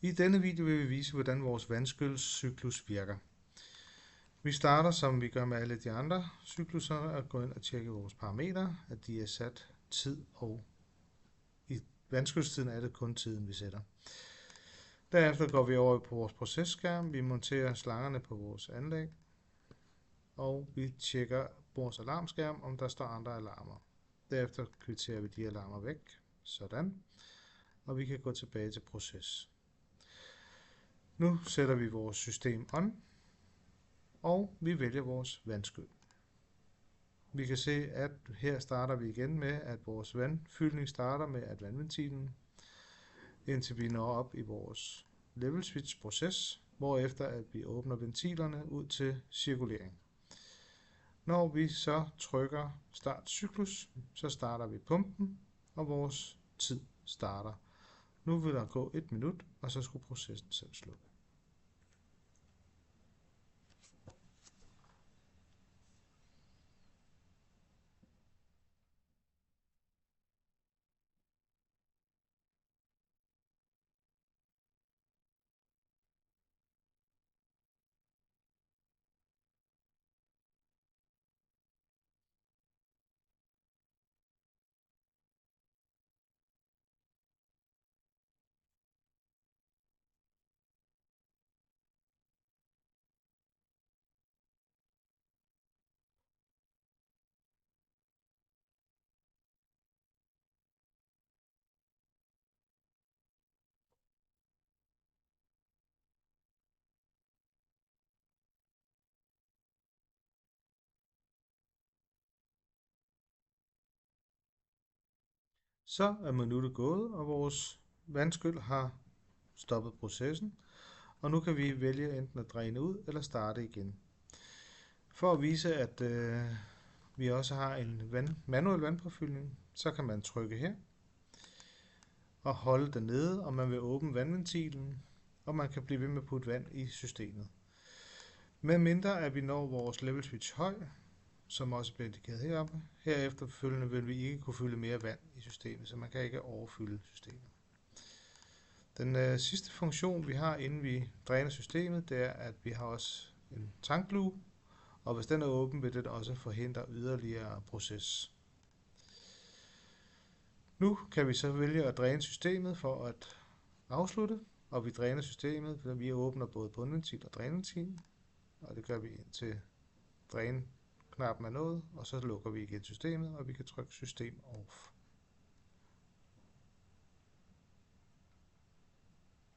I denne video vil vi vise, hvordan vores vandskyldscyklus virker. Vi starter, som vi gør med alle de andre cykluser, at gå ind og tjekke vores parametre, at de er sat tid, og i vandskyldstiden er det kun tiden, vi sætter. Derefter går vi over på vores processkærm, vi monterer slangerne på vores anlæg, og vi tjekker vores alarmskærm, om der står andre alarmer. Derefter kvitterer vi de alarmer væk, sådan, og vi kan gå tilbage til proces. Nu sætter vi vores system on, og vi vælger vores vandskyld. Vi kan se, at her starter vi igen med, at vores vandfyldning starter med at vandventilen, indtil vi når op i vores level switch proces, hvorefter at vi åbner ventilerne ud til cirkulering. Når vi så trykker start cyklus, så starter vi pumpen, og vores tid starter. Nu vil der gå 1 minut, og så skulle processen selv slutte. Så er minuttet gået, og vores vandskyld har stoppet processen, og nu kan vi vælge enten at dræne ud eller starte igen. For at vise, at vi også har en manuel vandpåfyldning, så kan man trykke her og holde den nede, og man vil åbne vandventilen, og man kan blive ved med at putte vand i systemet. Med mindre at vi når vores level switch høj, som også bliver indikeret heroppe. Herefter følgende vil vi ikke kunne fylde mere vand i systemet, så man kan ikke overfylde systemet. Den sidste funktion, vi har, inden vi dræner systemet, det er, at vi har også en tankluge, og hvis den er åben, vil det også forhindre yderligere proces. Nu kan vi så vælge at dræne systemet for at afslutte, og vi dræner systemet, fordi vi åbner både bundventil og drænventil, og det gør vi indtil dræn knappen er nået, og så lukker vi igen systemet, og vi kan trykke system off.